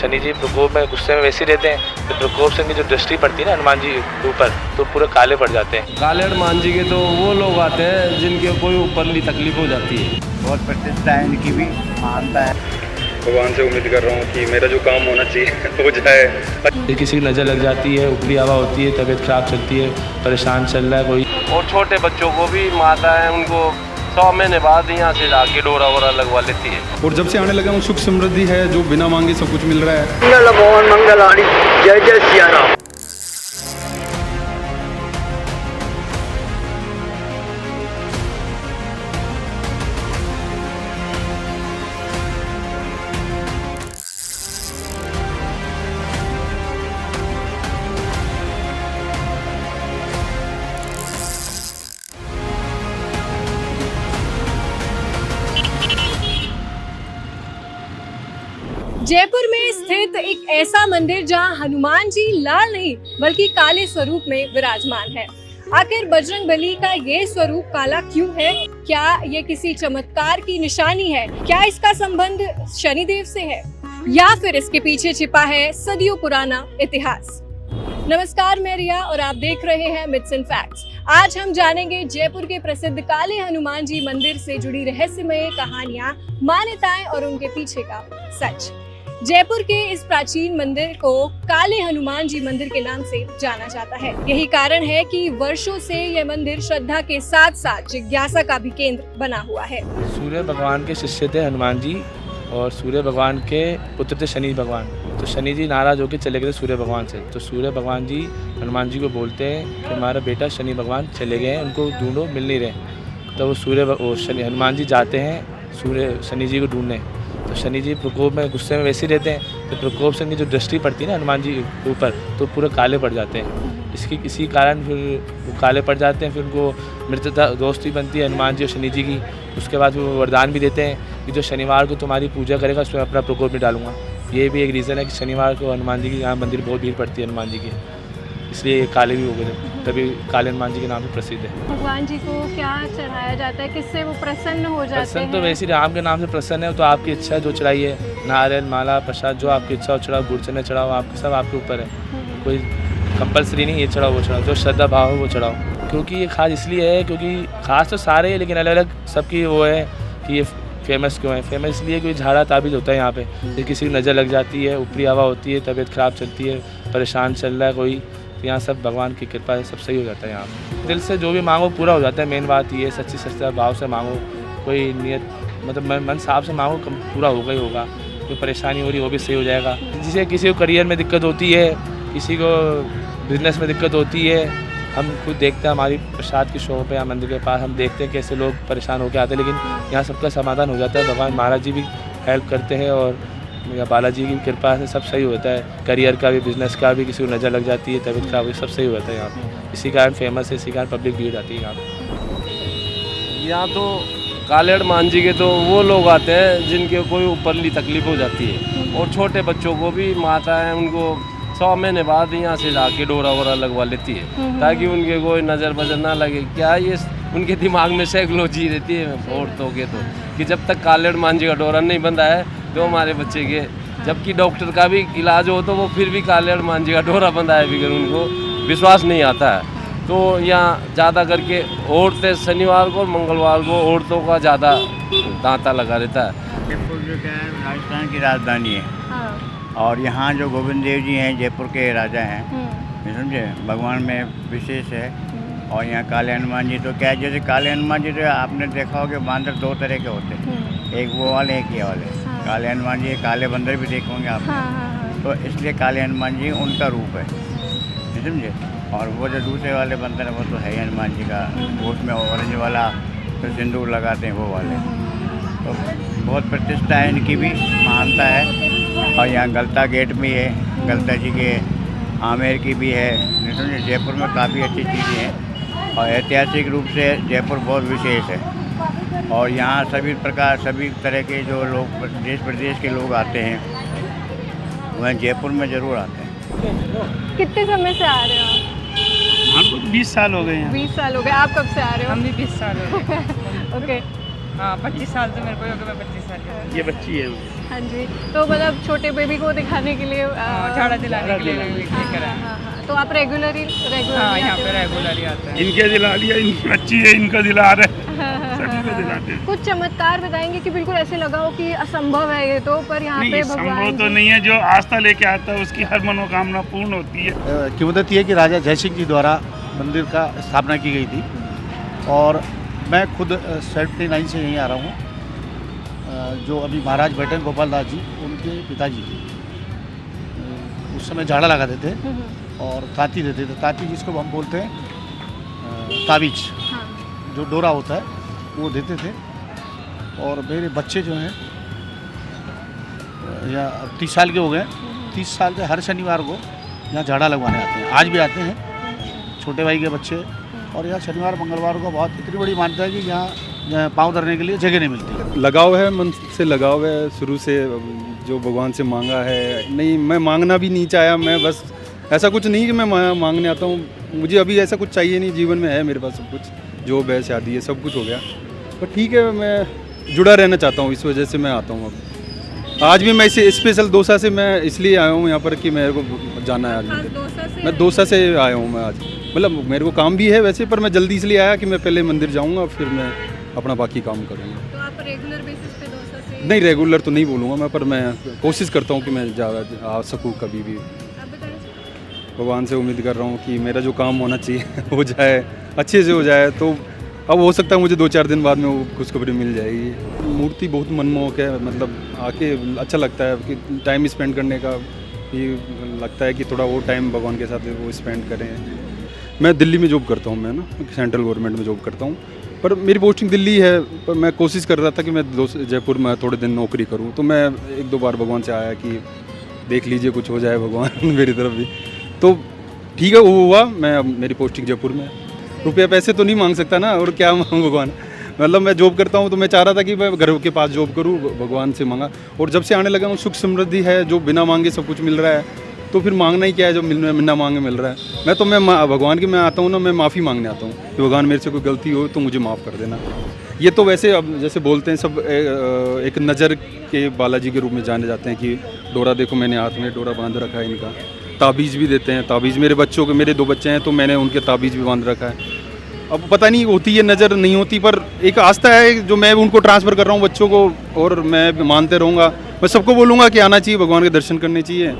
शनि जी प्रकोप में गुस्से में वैसे ही रहते हैं, तो प्रकोप से उनकी जो दृष्टि पड़ती है ना हनुमान जी के ऊपर, तो पूरे काले पड़ जाते हैं। काले हनुमान जी के तो वो लोग आते हैं जिनके कोई ऊपरली तकलीफ हो जाती है। बहुत प्रतिष्ठा है इनकी भी, मानता है। भगवान से उम्मीद कर रहा हूँ कि मेरा जो काम होना चाहिए हो जाए। किसी की नज़र लग जाती है, ऊपरी हवा होती है, तबीयत खराब चलती है, परेशान चल रहा है कोई, और छोटे बच्चों को भी माता है उनको 100 महीने बाद यहाँ से जाके डोरा वोरा लगवा लेती है। और जब से आने लगा हूँ सुख समृद्धि है, जो बिना मांगे सब कुछ मिल रहा है। मंगल भवन मंगलानी, जय जय सिया राम। जयपुर में स्थित एक ऐसा मंदिर जहां हनुमान जी लाल नहीं बल्कि काले स्वरूप में विराजमान है। आखिर बजरंगबली का ये स्वरूप काला क्यों है? क्या ये किसी चमत्कार की निशानी है? क्या इसका संबंध शनिदेव से है या फिर इसके पीछे छिपा है सदियों पुराना इतिहास? नमस्कार, मैं रिया और आप देख रहे हैं मिथ्स एंड फैक्ट्स। आज हम जानेंगे जयपुर के प्रसिद्ध काले हनुमान जी मंदिर से जुड़ी रहस्यमय कहानियां, मान्यताएं और उनके पीछे का सच। जयपुर के इस प्राचीन मंदिर को काले हनुमान जी मंदिर के नाम से जाना जाता है। यही कारण है कि वर्षों से यह मंदिर श्रद्धा के साथ साथ जिज्ञासा का भी केंद्र बना हुआ है। सूर्य भगवान के शिष्य थे हनुमान जी, और सूर्य भगवान के पुत्र थे शनि भगवान। तो शनि जी नाराज होकर चले गए सूर्य भगवान से, तो सूर्य भगवान जी हनुमान जी को बोलते हैं कि हमारा बेटा शनि भगवान चले गए हैं, उनको ढूंढो, मिल नहीं रहे। तो वो हनुमान जी जाते हैं शनि जी को ढूंढने। तो शनि जी प्रकोप में गुस्से में वैसे ही रहते हैं, तो प्रकोप से उनकी जो दृष्टि पड़ती है ना हनुमान जी के ऊपर, तो पूरे काले पड़ जाते हैं। इसी कारण फिर वो काले पड़ जाते हैं। फिर उनको मित्रता दोस्ती बनती है हनुमान जी और शनि जी की। उसके बाद वो वरदान भी देते हैं कि जो शनिवार को तुम्हारी पूजा करेगा उसमें अपना प्रकोप नहीं डालूंगा। ये भी एक रीज़न है कि शनिवार को हनुमान जी की यहाँ मंदिर बहुत भीड़ पड़ती है हनुमान जी की, इसलिए ये काले भी हो गए, तभी काले हनुमान जी के नाम से प्रसिद्ध है। भगवान जी को क्या चढ़ाया जाता है, किससे वो प्रसन्न हो जाते हैं? प्रसन्न तो वैसे ही राम के नाम से प्रसन्न है, तो आपकी इच्छा जो चढ़ाइए, नारियल माला प्रसाद जो आपकी इच्छा हो चढ़ाओ, गुड़ चने चढ़ाओ, आपके सब आपके ऊपर है। कोई कंपलसरी नहीं ये चढ़ाओ वो चढ़ाओ, जो श्रद्धा भाव है वो चढ़ाओ। क्योंकि ये खास इसलिए है क्योंकि खास तो सारे हैं लेकिन अलग अलग सबकी वो है कि ये फेमस क्यों है। फेमस इसलिए कोई झाड़ा ताबीज़ होता है यहाँ पे, तो किसी की नज़र लग जाती है, ऊपरी हवा होती है, तबीयत खराब चलती है, परेशान चल रहा है कोई, तो यहाँ सब भगवान की कृपा से सब सही हो जाता है। यहाँ पे दिल से जो भी मांगो पूरा हो जाता है। मेन बात ये सच्ची सच्चा भाव से मांगो, कोई नियत मतलब मन साफ से मांगो, पूरा होगा ही होगा। कोई परेशानी हो रही वो भी सही हो जाएगा। जिसे किसी को करियर में दिक्कत होती है, किसी को बिजनेस में दिक्कत होती है, हम खुद देखते हैं हमारी प्रसाद की शॉप है या मंदिर के पास, हम देखते हैं कैसे लोग परेशान होकर आते हैं, लेकिन यहाँ सबका समाधान हो जाता है। भगवान महाराज जी भी हेल्प करते हैं और या बालाजी की कृपा से सब सही होता है। करियर का भी, बिजनेस का भी, किसी को नज़र लग जाती है, तबीयत खराब हुई, सब सही होता है यहाँ पे। इसी कारण फेमस है, इसी कारण पब्लिक भीड़ आती है यहाँ पे। यहाँ तो काले हनुमान जी के तो वो लोग आते हैं जिनके कोई ऊपरली तकलीफ हो जाती है, और छोटे बच्चों को भी माता है उनको 100 महीने बाद यहाँ से जाके डोरा वोरा लगवा लेती है, ताकि उनके कोई नज़र बजर ना लगे। क्या ये उनके दिमाग में साइकोलॉजी रहती है औरतों के तो, कि जब तक काले हनुमान जी का डोरा नहीं बंधा है तो हमारे बच्चे के, जबकि डॉक्टर का भी इलाज हो तो वो फिर भी काले हनुमान जी का डोरा बंधा है, फिर उनको विश्वास नहीं आता है। तो यहाँ ज़्यादा करके औरतें शनिवार को और मंगलवार को औरतों का ज़्यादा तांता लगा रहता है। जयपुर जो क्या है राजस्थान की राजधानी है, और यहाँ जो गोविंद देव जी हैं जयपुर के राजा हैं, समझे, भगवान में विशेष है। और यहाँ काले हनुमान जी तो क्या है, जैसे काले हनुमान जी तो आपने देखा हो कि बांदर 2 तरह के होते हैं, एक वो वाले एक ये वाले। काले हनुमान जी काले बंदर भी देखे होंगे आप, तो इसलिए काले हनुमान जी उनका रूप है, समझे। और वो जो दूसरे वाले बंदर है वो तो है हनुमान जी का, उसमें ऑरेंज वाला तो सिंदूर लगाते हैं वो वाले। तो बहुत प्रतिष्ठा है इनकी भी, मानता है। और यहाँ गलता गेट भी है, गलता जी के आमेर की भी है, समझे। जयपुर में काफ़ी अच्छी चीज़ें हैं और ऐतिहासिक रूप से जयपुर बहुत विशेष है। और यहाँ सभी तरह के जो लोग देश प्रदेश के लोग आते हैं वह जयपुर में ज़रूर आते हैं। कितने समय से आ रहे हो आप? हमको 20 साल हो गए हैं। 20 साल हो गए। आप कब से आ रहे हो? हम भी 20 साल हो गए। ओके। हाँ 25 साल तो मेरे को हो गए, मैं 25 साल की। ये बच्ची है। हाँ जी, तो मतलब छोटे बेबी को दिखाने के लिए झाड़ा दिलाने के लिए लेकर आए। हाँ, तो आप रेगुलर हाँ, यहाँ पे रेगुलर ही आते हैं। इनके दिला दिया, अच्छी है, इनका दिला रहे सभी को दिलाते हैं। कुछ चमत्कार बताएंगे कि बिल्कुल ऐसे लगा हो कि असंभव है ये तो, पर यहाँ नहीं, पे संभव भगवान तो नहीं है। जो आस्था लेके आता है उसकी हर मनोकामना पूर्ण होती है। किंवदंती है कि राजा जयसिंह जी द्वारा मंदिर का स्थापना की गई थी और मैं खुद 79 से यहीं आ रहा हूँ। जो अभी महाराज बैठे हैं गोपाल दास जी, उनके पिताजी उस समय झाड़ा लगाते थे और ताती देते थे। ताती जिसको हम बोलते हैं ताबीज, जो डोरा होता है वो देते थे। और मेरे बच्चे जो हैं या 30 साल के हो गए, 30 साल के हर शनिवार को यहाँ झाड़ा लगवाने आते हैं। आज भी आते हैं छोटे भाई के बच्चे। और यहाँ शनिवार मंगलवार को बहुत इतनी बड़ी मान्यता है कि यहाँ पाँव धरने के लिए जगह नहीं मिलती। लगाव है, मन से लगाव है शुरू से, जो भगवान से मांगा है। नहीं, मैं मांगना भी नहीं चाहा, मैं बस ऐसा कुछ नहीं कि मैं मांगने आता हूँ। मुझे अभी ऐसा कुछ चाहिए नहीं, जीवन में है मेरे पास सब कुछ, जॉब है, शादी है, सब कुछ हो गया। पर ठीक है, मैं जुड़ा रहना चाहता हूँ, इस वजह से मैं आता हूँ। अब आज भी मैं इसे स्पेशल दौसा से मैं इसलिए आया हूँ यहाँ पर कि मेरे को जाना है आज। मैं दौसा से आया हूँ मैं आज, मतलब मेरे को काम भी है वैसे, पर मैं जल्दी इसलिए आया कि मैं पहले मंदिर जाऊँगा फिर मैं अपना बाकी काम करूँगा। तो आप रेगुलर बेसिस पे डोसा से? नहीं, रेगुलर तो नहीं बोलूँगा मैं, पर मैं कोशिश करता हूँ कि मैं आ सकूँ कभी भी। आप बताएं। भगवान से उम्मीद कर रहा हूँ कि मेरा जो काम होना चाहिए हो जाए, अच्छे से हो जाए। तो अब हो सकता है मुझे 2-4 दिन बाद में वो खुशखबरी मिल जाएगी। मूर्ति बहुत मनमोहक है, मतलब आके अच्छा लगता है कि टाइम स्पेंड करने का ये लगता है कि थोड़ा वो टाइम भगवान के साथ वो स्पेंड करें। मैं दिल्ली में जॉब करता हूँ, मैं ना सेंट्रल गवर्नमेंट में जॉब करता हूँ, पर मेरी पोस्टिंग दिल्ली है। पर मैं कोशिश कर रहा था कि मैं जयपुर में थोड़े दिन नौकरी करूँ। तो मैं 1-2 बार भगवान से आया कि देख लीजिए कुछ हो जाए भगवान मेरी तरफ भी। तो ठीक है, वो हुआ। मैं मेरी पोस्टिंग जयपुर में। रुपया पैसे तो नहीं मांग सकता ना, और क्या मांगू भगवान। मतलब मैं जॉब करता हूँ तो मैं चाह रहा था कि मैं घर के पास जॉब करूँ, भगवान से मांगा। और जब से आने लगा हूँ, सुख समृद्धि है, जो बिना मांगे सब कुछ मिल रहा है, तो फिर मांगना ही क्या है, जो बिना मांगे मिल रहा है। मैं तो भगवान की मैं आता हूँ ना, मैं माफ़ी मांगने आता हूँ कि भगवान मेरे से कोई गलती हो तो मुझे माफ़ कर देना। ये तो वैसे अब जैसे बोलते हैं सब, एक नज़र के बालाजी के रूप में जाने जाते हैं कि डोरा देखो, मैंने हाथ में डोरा बांध रखा है इनका। ताबीज़ भी देते हैं, ताबीज़ मेरे बच्चों के, मेरे 2 बच्चे हैं तो मैंने उनके ताबीज़ भी बांध रखा है। अब पता नहीं होती है नज़र नहीं होती, पर एक आस्था है जो मैं उनको ट्रांसफ़र कर रहा हूँ बच्चों को, और मैं मानते रहूँगा। मैं सबको बोलूँगा कि आना चाहिए, भगवान के दर्शन करने चाहिए।